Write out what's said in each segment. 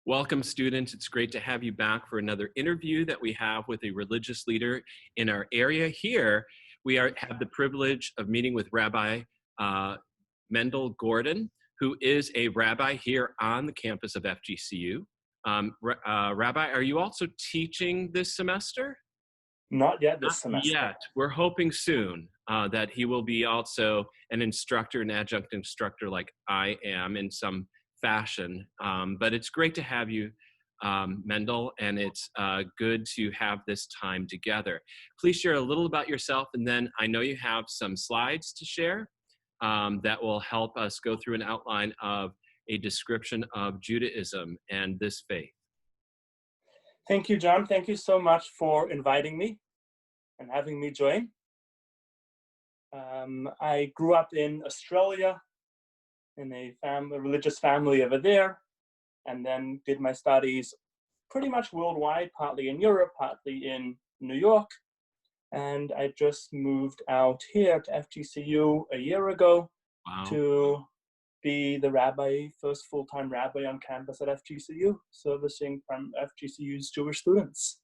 Welcome, students. It's great to have you back for another interview that we have with a religious leader in our area. Here, have the privilege of meeting with Rabbi Mendel Gordon, who is a rabbi here on the campus of FGCU. Rabbi, are you also teaching this semester? Not yet this Not semester. yet. We're hoping soon that he will be also an instructor, an adjunct instructor like I am in some fashion. But it's great to have you, Mendel, and it's good to have this time together. Please share a little about yourself, and then I know you have some slides to share that will help us go through an outline of a description of Judaism and this faith. Thank you, John. Thank you so much for inviting me and having me join. I grew up in Australia in a religious family over there, and then did my studies pretty much worldwide, partly in Europe, partly in New York. And I just moved out here to FGCU a year ago. Wow. To be the first full-time rabbi on campus at FGCU, servicing from FGCU's Jewish students.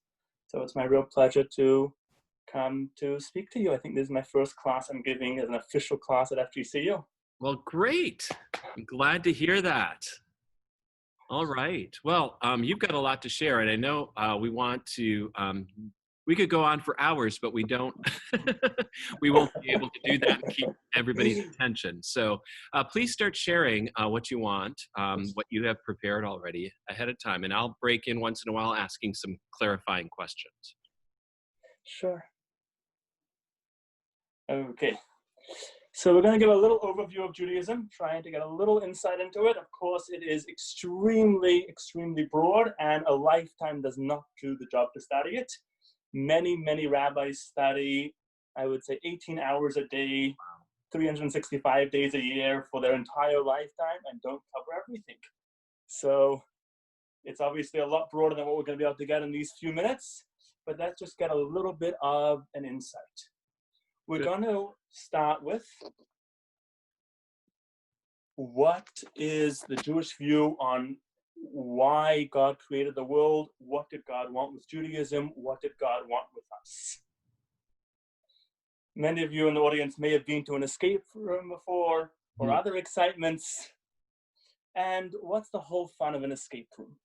So it's my real pleasure to come to speak to you. I think this is my first class I'm giving as an official class at FGCU. Well, great. I'm glad to hear that. All right. Well, you've got a lot to share, and I know we want to, we could go on for hours, but we don't, we won't be able to do that and keep everybody's attention. So please start sharing what you want, what you have prepared already ahead of time, and I'll break in once in a while asking some clarifying questions. Sure. Okay. So we're going to give a little overview of Judaism, trying to get a little insight into it. Of course, it is extremely, extremely broad, and a lifetime does not do the job to study it. Many, many rabbis study, I would say, 18 hours a day, 365 days a year for their entire lifetime and don't cover everything. So it's obviously a lot broader than what we're going to be able to get in these few minutes, but let's just get a little bit of an insight. We're going to start with what is the Jewish view on why God created the world, what did God want with Judaism, what did God want with us. Many of you in the audience may have been to an escape room before or other excitements. And what's the whole fun of an escape room?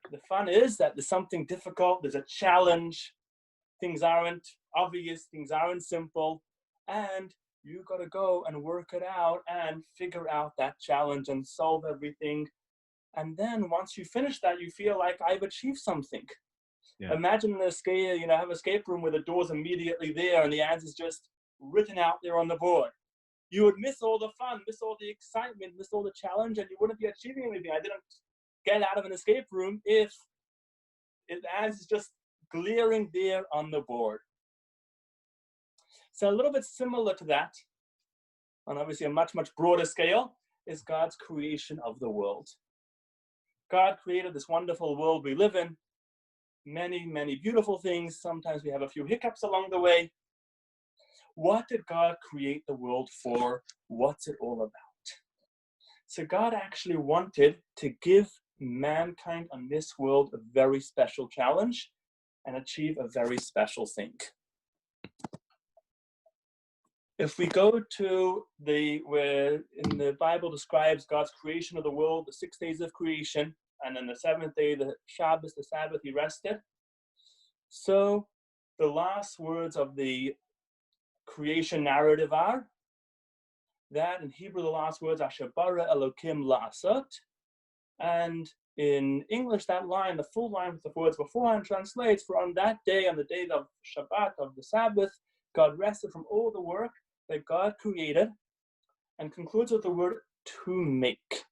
The fun is that there's something difficult, there's a challenge, things aren't obvious, things aren't simple, and you got to go and work it out and figure out that challenge and solve everything. And then once you finish that, you feel like I've achieved something. Yeah. Imagine an escape, have an escape room where the door's immediately there and the answer's just written out there on the board. You would miss all the fun, miss all the excitement, miss all the challenge, and you wouldn't be achieving anything. I didn't get out of an escape room if the answer's just glaring there on the board. So a little bit similar to that, on obviously a much, much broader scale, is God's creation of the world. God created this wonderful world we live in, many, many beautiful things. Sometimes we have a few hiccups along the way. What did God create the world for? What's it all about? So God actually wanted to give mankind on this world a very special challenge and achieve a very special thing. If we go to where in the Bible describes God's creation of the world, the 6 days of creation, and then the seventh day, the Shabbos, the Sabbath, he rested. So the last words of the creation narrative are that in Hebrew, the last words are Asher bara Elokim la'asot. And in English, that line, the full line with the words beforehand translates, for on that day, on the day of Shabbat, of the Sabbath, God rested from all the work that God created, and concludes with the word to make.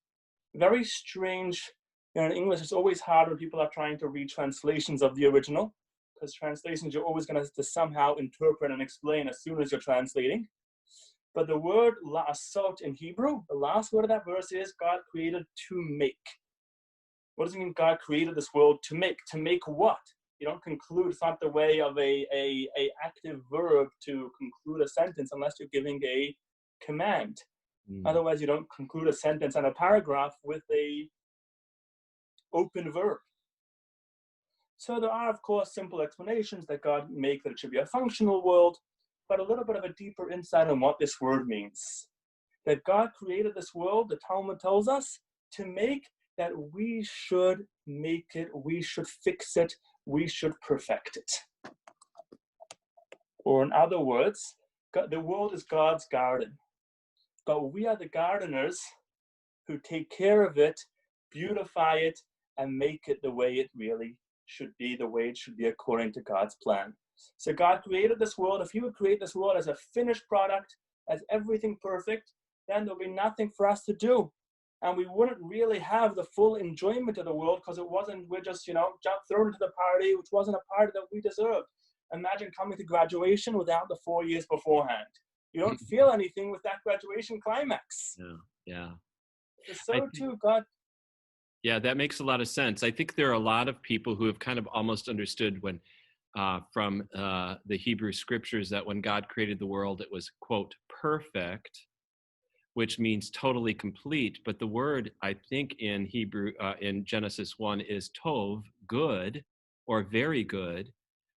Very strange. In English, it's always hard when people are trying to read translations of the original, because translations you're always going to have to somehow interpret and explain as soon as you're translating. But the word la'asot in Hebrew, the last word of that verse is God created to make. What does it mean God created this world to make? To make what? You don't conclude. It's not the way of a active verb to conclude a sentence unless you're giving a command. Otherwise, you don't conclude a sentence and a paragraph with a open verb. So there are, of course, simple explanations that God make that it should be a functional world, but a little bit of a deeper insight on what this word means. That God created this world, the Talmud tells us, to make that we should make it, we should fix it, we should perfect it. Or in other words, the world is God's garden, but we are the gardeners who take care of it, beautify it, and make it the way it really should be, the way it should be according to God's plan. So God created this world. If he would create this world as a finished product, as everything perfect, then there'll be nothing for us to do. And we wouldn't really have the full enjoyment of the world because we're just, thrown into the party, which wasn't a party that we deserved. Imagine coming to graduation without the 4 years beforehand. You don't feel anything with that graduation climax. Yeah. So too, God. Yeah, that makes a lot of sense. I think there are a lot of people who have kind of almost understood when, from the Hebrew scriptures, that when God created the world, it was, quote, perfect, which means totally complete. But the word, I think, in Hebrew, in Genesis 1 is tov, good, or very good,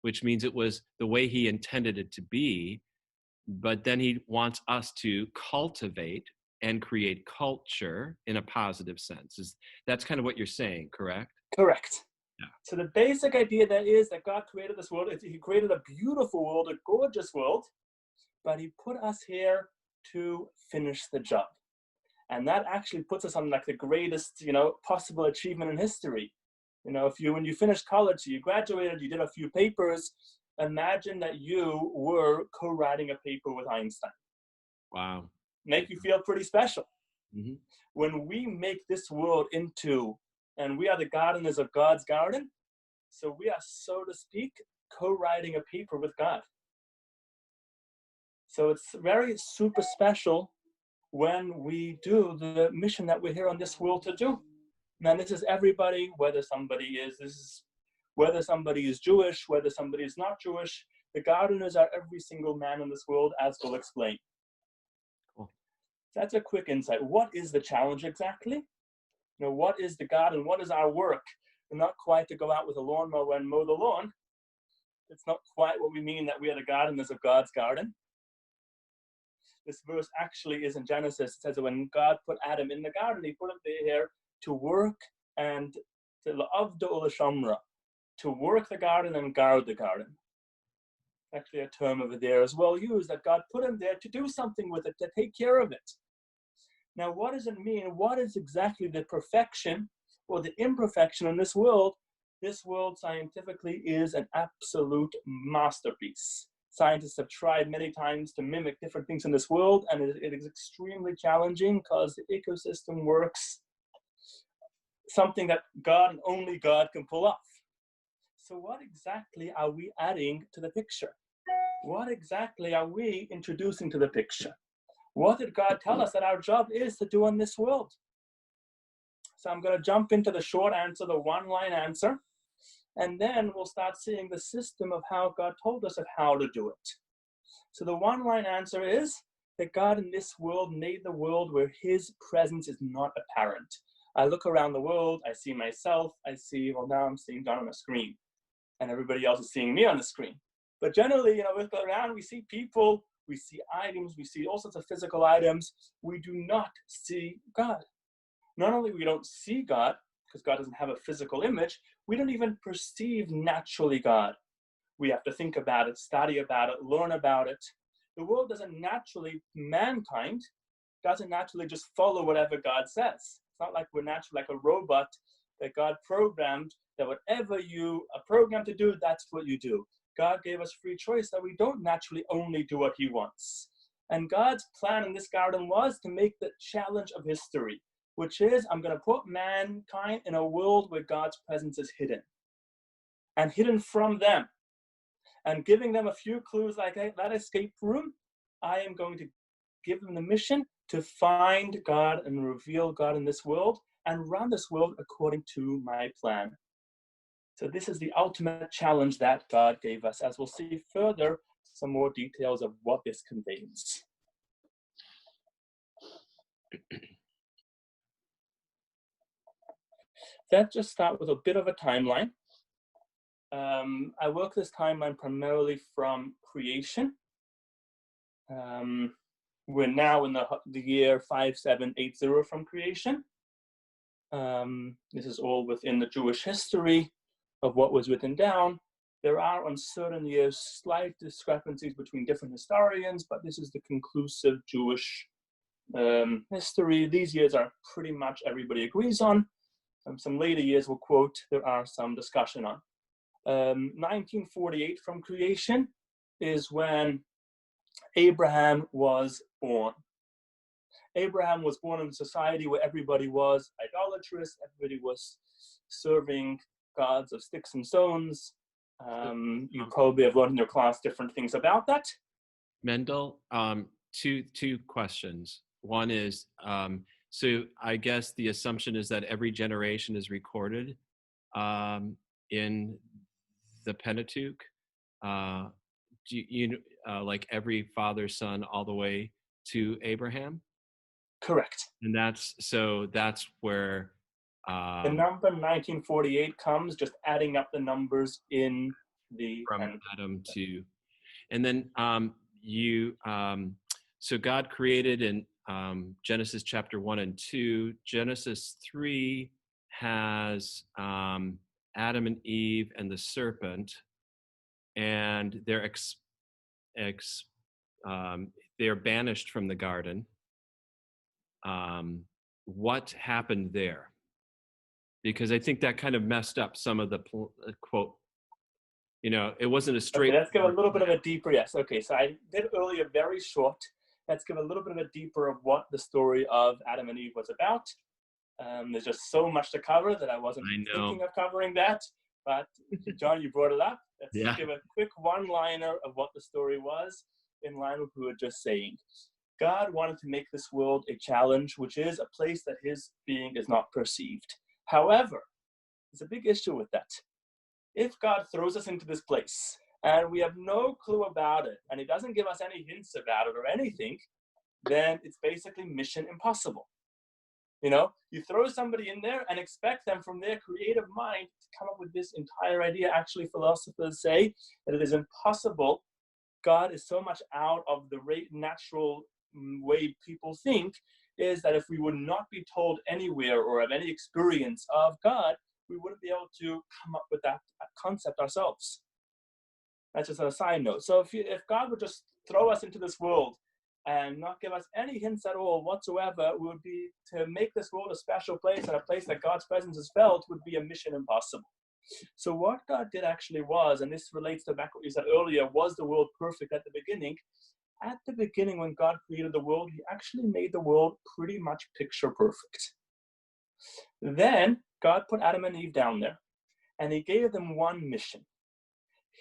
which means it was the way he intended it to be. But then he wants us to cultivate and create culture in a positive sense. That's kind of what you're saying, correct? Correct. Yeah. So the basic idea that is that God created this world. He created a beautiful world, a gorgeous world, but he put us here to finish the job. And that actually puts us on like the greatest, possible achievement in history. When you finished college, you graduated, you did a few papers, imagine that you were co-writing a paper with Einstein. Wow. Make you feel pretty special. Mm-hmm. When we make this world into, and we are the gardeners of God's garden, so we are, so to speak, co-writing a paper with God. So it's very super special when we do the mission that we're here on this world to do. Now, this is everybody, whether somebody is Jewish, whether somebody is not Jewish. The gardeners are every single man in this world, as we'll explain. Cool. That's a quick insight. What is the challenge exactly? What is the garden? What is our work? We're not quite to go out with a lawnmower and mow the lawn. It's not quite what we mean that we are the gardeners of God's garden. This verse actually is in Genesis. It says that when God put Adam in the garden, he put him there to work and to work the garden and guard the garden. Actually, a term over there as well used, that God put him there to do something with it, to take care of it. Now, what does it mean? What is exactly the perfection or the imperfection in this world? This world scientifically is an absolute masterpiece. Scientists have tried many times to mimic different things in this world, and it is extremely challenging because the ecosystem works something that God and only God can pull off. So what exactly are we adding to the picture? What exactly are we introducing to the picture? What did God tell us that our job is to do in this world? So I'm going to jump into the short answer, the one-line answer, and then we'll start seeing the system of how God told us of how to do it. So the one-line answer is that God in this world made the world where his presence is not apparent. I look around the world, I see myself, now I'm seeing God on a screen, and everybody else is seeing me on the screen. But generally, we look around, we see people, we see items, we see all sorts of physical items. We do not see God. Not only we don't see God, because God doesn't have a physical image, we don't even perceive naturally God. We have to think about it, study about it, learn about it. The world mankind doesn't naturally just follow whatever God says. It's not like we're naturally like a robot that God programmed, that whatever you are programmed to do, that's what you do. God gave us free choice that we don't naturally only do what he wants. And God's plan in this garden was to make the challenge of history, which is, I'm going to put mankind in a world where God's presence is hidden and hidden from them. And giving them a few clues like that escape room, I am going to give them the mission to find God and reveal God in this world and run this world according to my plan. So this is the ultimate challenge that God gave us, as we'll see further some more details of what this conveys. Let's just start with a bit of a timeline. I work this timeline primarily from creation. We're now in the year 5780 from creation. This is all within the Jewish history of what was written down. There are on certain years slight discrepancies between different historians, but this is the conclusive Jewish history. These years are pretty much everybody agrees on. Some later years we'll quote, there are some discussion on. 1948 from creation is when Abraham was born. Abraham was born in a society where everybody was idolatrous, everybody was serving gods of sticks and stones. You probably have learned in your class different things about that. Mendel, two questions. One is, so I guess the assumption is that every generation is recorded in the Pentateuch. Like every father, son, all the way to Abraham? Correct. And that's where the number 1948 comes just adding up the numbers in the from Adam to, and then so God created in Genesis chapter 1 and 2. Genesis 3 has Adam and Eve and the serpent, and they're they're banished from the garden. What happened there? Because I think that kind of messed up some of the quote. It wasn't a straight. Okay, let's give a little bit of a deeper, yes. Okay, so I did earlier very short. Let's give a little bit of a deeper of what the story of Adam and Eve was about. There's just so much to cover that I wasn't thinking of covering that. But John, you brought it up. Let's give a quick one-liner of what the story was in line with what we were just saying. God wanted to make this world a challenge, which is a place that his being is not perceived. However, there's a big issue with that. If God throws us into this place and we have no clue about it, and he doesn't give us any hints about it or anything, then it's basically mission impossible. You throw somebody in there and expect them from their creative mind to come up with this entire idea. Actually, philosophers say that it is impossible. God is so much out of the natural way people think, is that if we would not be told anywhere or have any experience of God, we wouldn't be able to come up with that concept ourselves. That's just a side note. So if God would just throw us into this world and not give us any hints at all whatsoever, would be to make this world a special place and a place that God's presence is felt would be a mission impossible. So what God did actually was, and this relates to back what you said earlier, was the world perfect at the beginning? At the beginning, when God created the world, he actually made the world pretty much picture perfect. Then God put Adam and Eve down there, and he gave them one mission.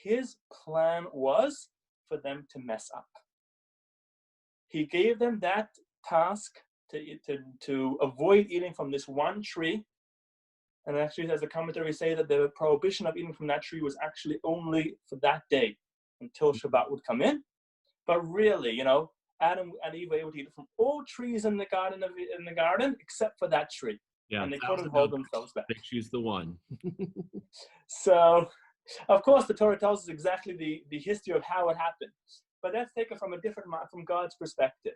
His plan was for them to mess up. He gave them that task to avoid eating from this one tree. And actually, as the commentaries say, that the prohibition of eating from that tree was actually only for that day until Shabbat would come in. But really, Adam and Eve were able to eat from all trees in the garden except for that tree. Yeah, and they couldn't hold themselves back. They choose the one. So, of course, the Torah tells us exactly the history of how it happened. But let's take it from from God's perspective.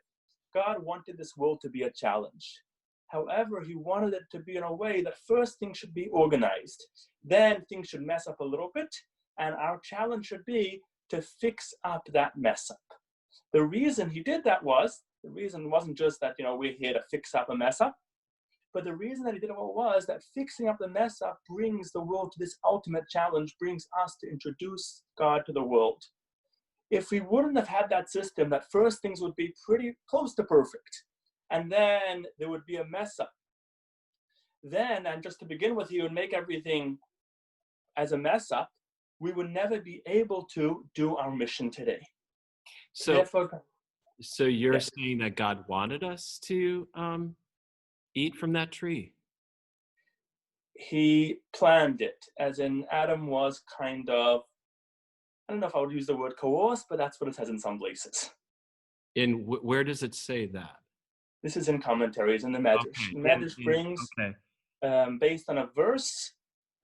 God wanted this world to be a challenge. However, he wanted it to be in a way that first things should be organized. Then things should mess up a little bit. And our challenge should be to fix up that mess up. The reason he did that wasn't just that, we're here to fix up a mess up. But the reason that he did it was that fixing up the mess up brings the world to this ultimate challenge, brings us to introduce God to the world. If we wouldn't have had that system, that first things would be pretty close to perfect. And then there would be a mess up. Then, and just to begin with, he would make everything as a mess up. We would never be able to do our mission today. So you're saying that God wanted us to eat from that tree? He planned it, as in Adam was kind of, I don't know if I would use the word coerced, but that's what it says in some places. Where does it say that? This is in commentaries in the Medrash. Okay. Medrash brings. Okay. based on a verse.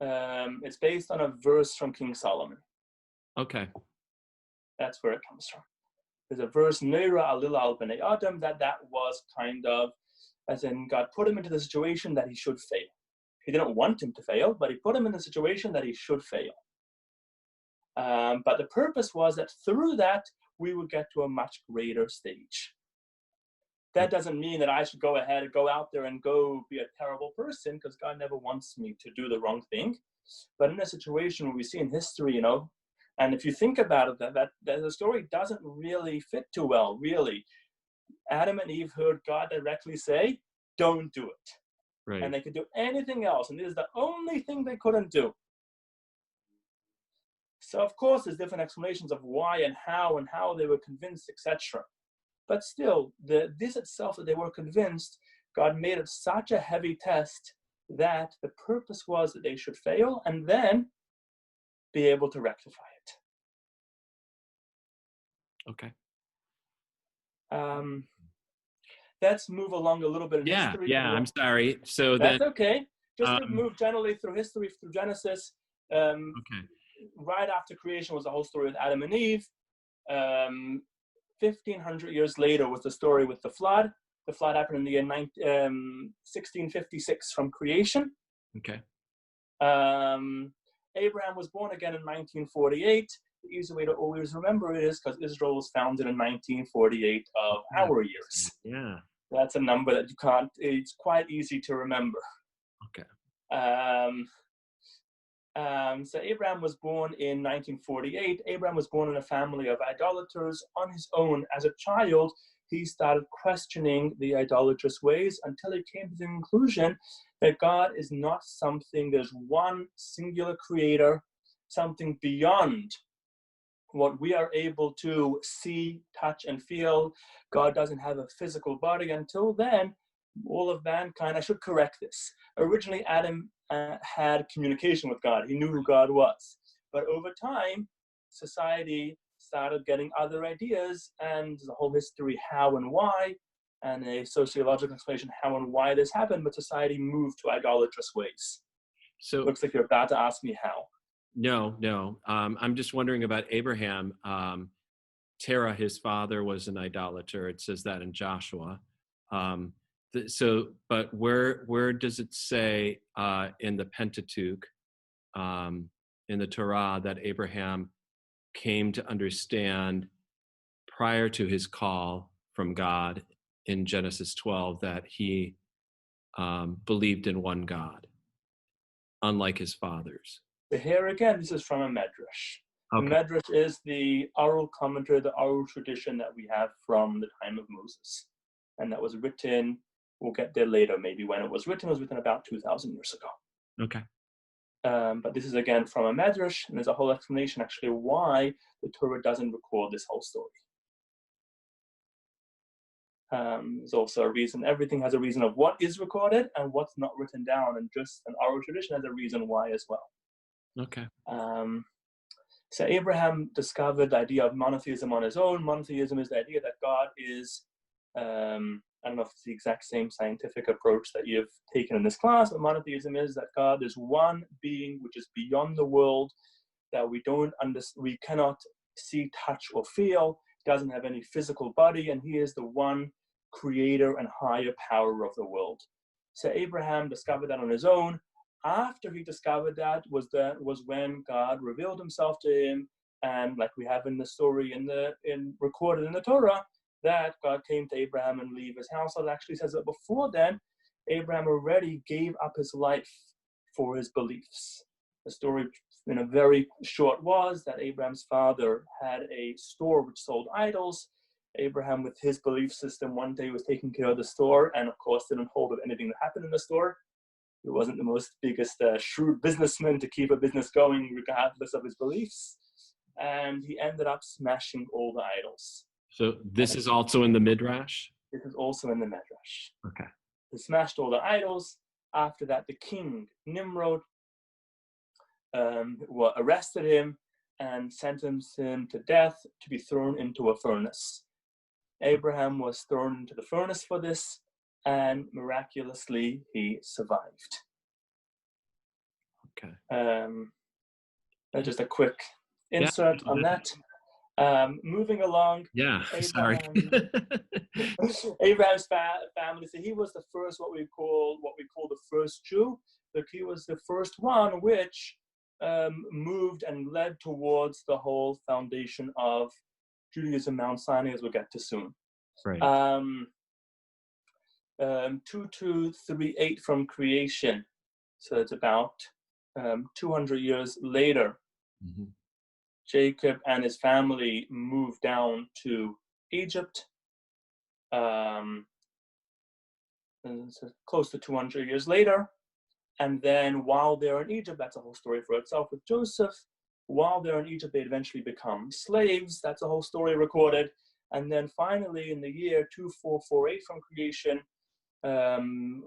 It's based on a verse from King Solomon. Okay. That's where it comes from. There's a verse, Neira Alila al Bnei Adam, that was kind of, as in God put him into the situation that he should fail. He didn't want him to fail, but he put him in the situation that he should fail. But the purpose was that through that, we would get to a much greater stage. That doesn't mean that I should go ahead and go out there and go be a terrible person, because God never wants me to do the wrong thing. But in a situation where we see in history, you know, and if you think about it, that the story doesn't really fit too well, really. Adam and Eve heard God directly say, don't do it. Right. And they could do anything else, and this is the only thing they couldn't do. So of course there's different explanations of why and how they were convinced, etc. But still, this itself that they were convinced, God made it such a heavy test that the purpose was that they should fail and then be able to rectify it. Okay. Let's move along a little bit in history. Yeah, I'm sorry. So that's then, okay. Just to move generally through history, through Genesis. Okay. Right after creation was the whole story with Adam and Eve. 1,500 years later was the story with the flood. The flood happened in the year 1656 from creation. Okay. Abraham was born again in 1948. The easy way to always remember it is because Israel was founded in 1948 of our years. Yeah. That's a number that you can't, it's quite easy to remember. Okay. So Abraham was born in 1948. Abraham was born in a family of idolaters. On his own, as a child, he started questioning the idolatrous ways until he came to the conclusion that God is not something, there's one singular creator, something beyond what we are able to see, touch, and feel. God doesn't have a physical body. Until then, all of mankind, I should correct this. Originally, Adam had communication with God. He knew who God was. But over time, society started getting other ideas, and the whole history, how and why, and a sociological explanation how and why this happened, but society moved to idolatrous ways. So looks like you're about to ask me how. No. I'm just wondering about Abraham. Terah, his father, was an idolater. It says that in Joshua. But where does it say in the Pentateuch, in the Torah, that Abraham came to understand prior to his call from God in Genesis 12 that he believed in one God, unlike his fathers? But here again, this is from a medrash. Okay. The medrash is the oral commentary, the oral tradition that we have from the time of Moses. And that was written, we'll get there later, maybe when it was written about 2,000 years ago. Okay. But this is again from a medrash, and there's a whole explanation actually why the Torah doesn't record this whole story. There's also a reason, everything has a reason of what is recorded and what's not written down, and just an oral tradition has a reason why as well. Okay. So Abraham discovered the idea of monotheism on his own. Monotheism is the idea that God is, I don't know if it's the exact same scientific approach that you've taken in this class, but monotheism is that God is one being which is beyond the world, that we cannot see, touch, or feel. He doesn't have any physical body, and he is the one creator and higher power of the world. So Abraham discovered that on his own. After he discovered that was when God revealed himself to him, and like we have in the story recorded in the Torah, that God came to Abraham and leave his house. It actually says that before then, Abraham already gave up his life for his beliefs. The story in a very short was that Abraham's father had a store which sold idols. Abraham, with his belief system, one day was taking care of the store, and of course didn't hold of anything that happened in the store. He wasn't the biggest shrewd businessman to keep a business going regardless of his beliefs. And he ended up smashing all the idols. So this is also in the Midrash? This is also in the Midrash. Okay. He smashed all the idols. After that, the king, Nimrod, arrested him and sentenced him to death to be thrown into a furnace. Abraham was thrown into the furnace for this, and miraculously he survived. Okay. Just a quick Yeah. insert on that. Moving along, Yeah. Sorry. Abraham's family. So he was the first, what we call the first Jew. But he was the first one which moved and led towards the whole foundation of Judaism, Mount Sinai, as we'll get to soon. Right. 2238 from creation. So it's about 200 years later. Mm-hmm. Jacob and his family moved down to Egypt. So close to 200 years later. And then while they're in Egypt, that's a whole story for itself with Joseph. While they're in Egypt, they eventually become slaves. That's a whole story recorded. And then finally, in the year 2448 from creation,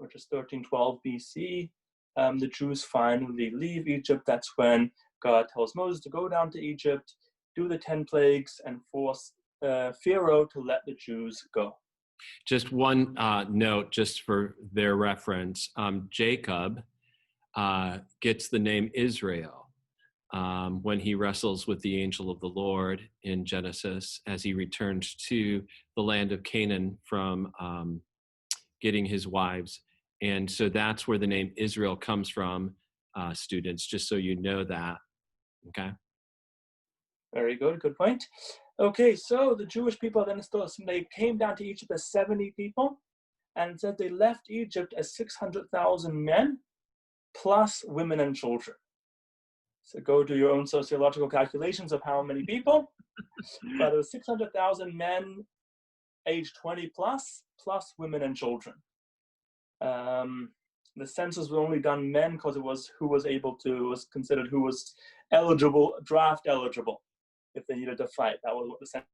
which is 1312 BC, the Jews finally leave Egypt. That's when God tells Moses to go down to Egypt, do the 10 plagues, and force Pharaoh to let the Jews go. Just one note, just for their reference, Jacob gets the name Israel when he wrestles with the angel of the Lord in Genesis as he returns to the land of Canaan from getting his wives. And so that's where the name Israel comes from, students, just so you know that. Okay. Very good. Good point. Okay, so the Jewish people then they came down to Egypt as 70 people, and said they left Egypt as 600,000 men, plus women and children. So go do your own sociological calculations of how many people. But there was 600,000 men aged 20 plus women and children. The census was only done men because it was was considered who was eligible, draft eligible, if they needed to fight. That was what the census.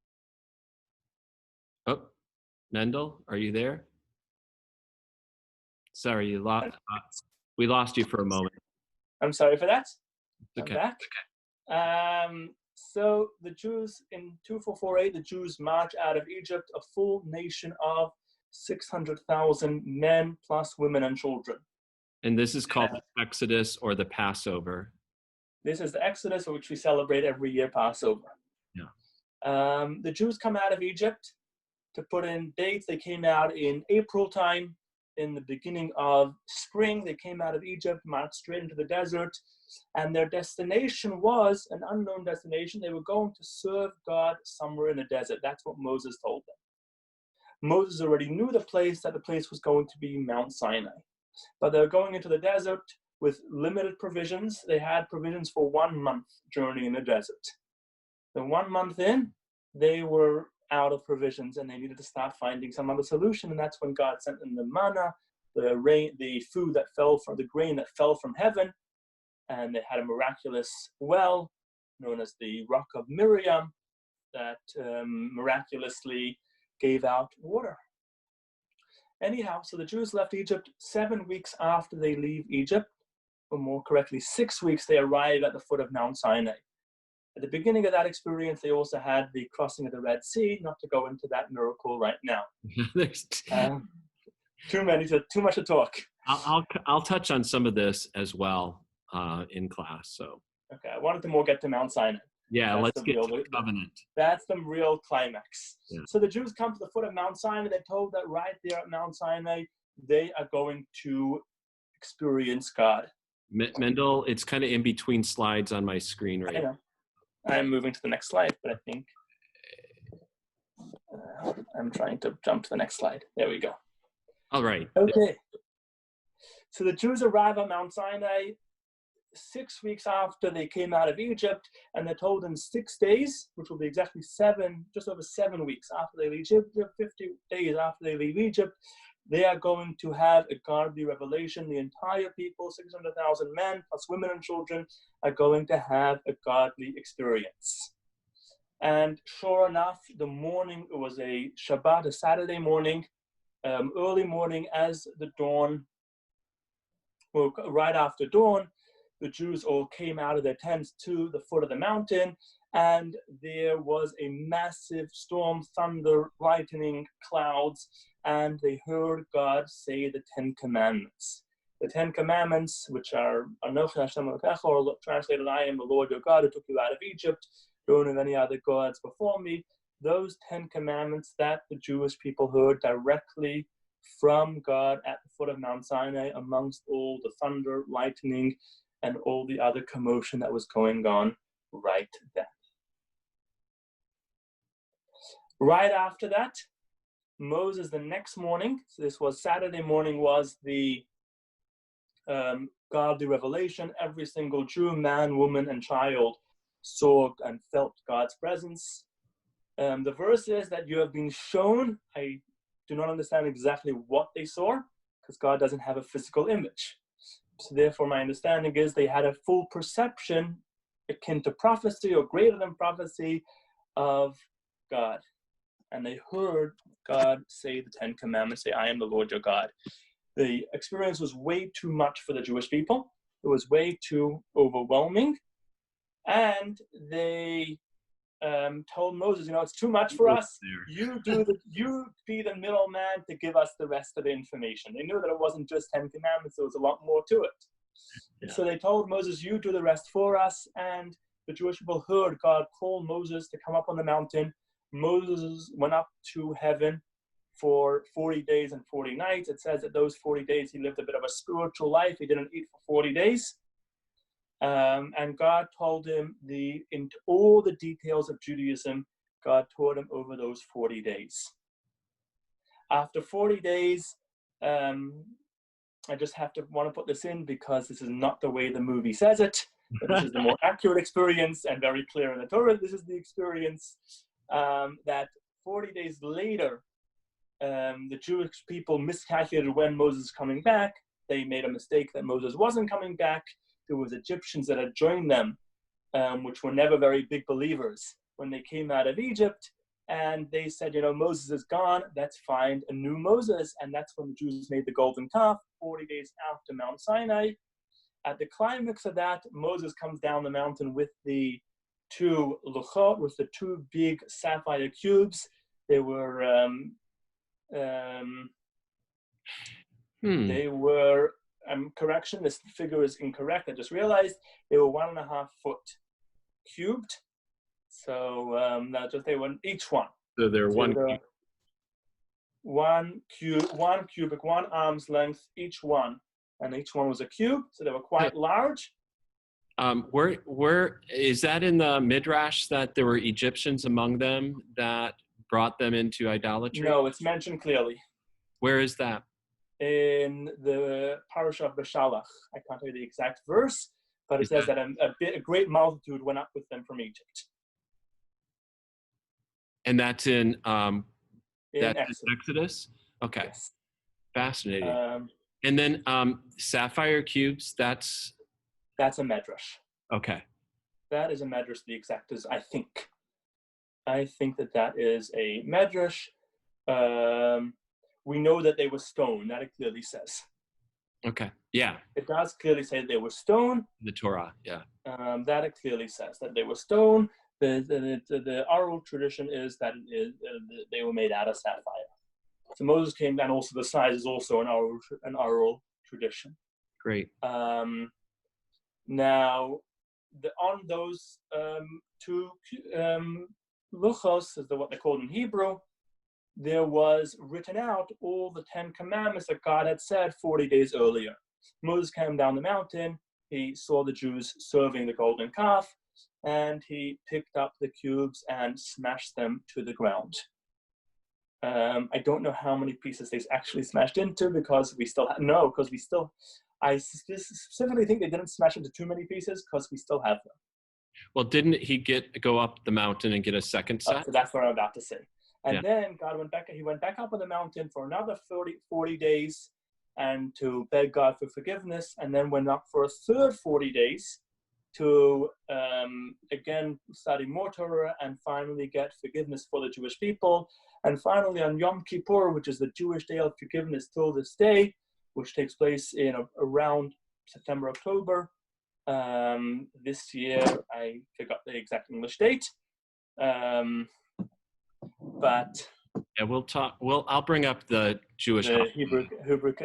Oh, Mendel, are you there? Sorry, we lost you for a moment. I'm sorry for that. Okay. I'm back. So the Jews in 2448, the Jews march out of Egypt, a full nation of 600,000 men plus women and children. And this is called the Exodus or the Passover. This is the Exodus, which we celebrate every year, Passover. Yeah. The Jews come out of Egypt. To put in dates, they came out in April time. In the beginning of spring, they came out of Egypt, marched straight into the desert, and their destination was an unknown destination. They were going to serve God somewhere in the desert. That's what Moses told them. Moses already knew that the place was going to be Mount Sinai. But they're going into the desert with limited provisions. They had provisions for 1 month journey in the desert. Then 1 month in, they were out of provisions and they needed to start finding some other solution. And that's when God sent them the manna, the rain, the food that fell from the grain that fell from heaven. And they had a miraculous well known as the Rock of Miriam that miraculously gave out water. Anyhow, so the Jews left Egypt 7 weeks after they leave Egypt, or more correctly, 6 weeks they arrive at the foot of Mount Sinai. At the beginning of that experience, they also had the crossing of the Red Sea, not to go into that miracle right now. Too much to talk. I'll touch on some of this as well in class. So okay, I wanted to more get to Mount Sinai. Yeah, let's get to the covenant. That's the real climax. Yeah. So the Jews come to the foot of Mount Sinai. They're told that right there at Mount Sinai, they are going to experience God. Mendel, it's kind of in between slides on my screen right now. I'm moving to the next slide, but I think I'm trying to jump to the next slide. There we go. All right. Okay. So the Jews arrive at Mount Sinai 6 weeks after they came out of Egypt, and they're told in 6 days, which will be exactly just over 7 weeks after they leave Egypt, 50 days after they leave Egypt, they are going to have a godly revelation. The entire people, 600,000 men plus women and children, are going to have a godly experience. And sure enough, the morning, it was a Shabbat, a Saturday morning, early morning as the dawn, well, right after dawn, the Jews all came out of their tents to the foot of the mountain, and there was a massive storm, thunder, lightning, clouds, and they heard God say the 10 Commandments. the Ten Commandments, which are Anochi Hashem Elokecha, or translated, I am the Lord your God who took you out of Egypt, don't have any other gods before me. Those 10 commandments that the Jewish people heard directly from God at the foot of Mount Sinai, amongst all the thunder, lightning, and all the other commotion that was going on right then. Right after that, Moses, the next morning, so this was Saturday morning, was the godly revelation. Every single Jew, man, woman, and child saw and felt God's presence. The verse is that you have been shown. I do not understand exactly what they saw, because God doesn't have a physical image. So therefore, my understanding is they had a full perception akin to prophecy or greater than prophecy of God. And they heard God say the 10 commandments, say, I am the Lord your God. The experience was way too much for the Jewish people. It was way too overwhelming. And they told Moses, it's too much for us. You be the middleman to give us the rest of the information. They knew that it wasn't just 10 commandments, there was a lot more to it. Yeah. So they told Moses, you do the rest for us. And the Jewish people heard God call Moses to come up on the mountain. Moses went up to heaven for 40 days and 40 nights. It says that those 40 days he lived a bit of a spiritual life. He didn't eat for 40 days. And God told him into all the details of Judaism. God taught him over those 40 days. After 40 days, I just want to put this in because this is not the way the movie says it. But this is the more accurate experience and very clear in the Torah. This is the experience that 40 days later, the Jewish people miscalculated when Moses is coming back. They made a mistake that Moses wasn't coming back. There was Egyptians that had joined them, which were never very big believers when they came out of Egypt. And they said, Moses is gone. Let's find a new Moses. And that's when the Jews made the golden calf 40 days after Mount Sinai. At the climax of that, Moses comes down the mountain with the two luchot, with the two big sapphire cubes. They were, correction, this figure is incorrect. I just realized they were 1.5 foot cubed. So they were each one. So they're one cubic, 1 arm's length, each one. And each one was a cube. So they were quite large. Where is that in the Midrash that there were Egyptians among them that brought them into idolatry? No, it's mentioned clearly. Where is that? In the Parasha of Beshalach. I can't tell you the exact verse, but it says that a great multitude went up with them from Egypt. And that's in Exodus. Exodus? Okay. Yes. Fascinating. And then sapphire cubes, that's a medrash. Okay. That is a medrash, the exact is, I think. I think that is a medrash. We know that they were stone. That it clearly says. Okay. Yeah. It does clearly say they were stone. The Torah, yeah. That it clearly says that they were stone. The oral tradition is that they were made out of sapphire. So Moses came down. Also, the size is also an oral tradition. Great. Now, on those two luchos, is what they're called in Hebrew, there was written out all the 10 commandments that God had said 40 days earlier. Moses came down the mountain. He saw the Jews serving the golden calf, and he picked up the cubes and smashed them to the ground. I don't know how many pieces they actually smashed into because I specifically think they didn't smash into too many pieces because we still have them. Well, didn't he go up the mountain and get a second set? So that's what I'm about to say. And then he went back up on the mountain for another 40 days and to beg God for forgiveness, and then went up for a third 40 days to again study more Torah and finally get forgiveness for the Jewish people. And finally on Yom Kippur, which is the Jewish day of forgiveness till this day, which takes place in around September, October. This year, I forgot the exact English date. But Yeah, we'll talk. I'll bring up the Jewish The holiday.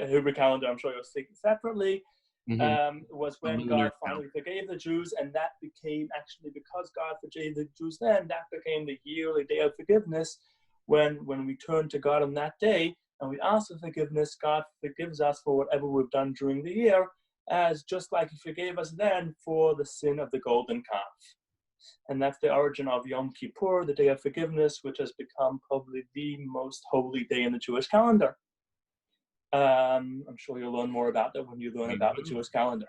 Hebrew calendar, I'm sure you'll see separately, Mm-hmm. was The when lunar God finally forgave the Jews, and that became actually, because God forgave the Jews then, that became the yearly day of forgiveness. When we turn to God on that day and we ask for forgiveness, God forgives us for whatever we've done during the year, as just like He forgave us then for the sin of the golden calf. And that's the origin of Yom Kippur, the Day of Forgiveness, which has become probably the most holy day in the Jewish calendar. I'm sure you'll learn more about that when you learn We about the will. Jewish calendar.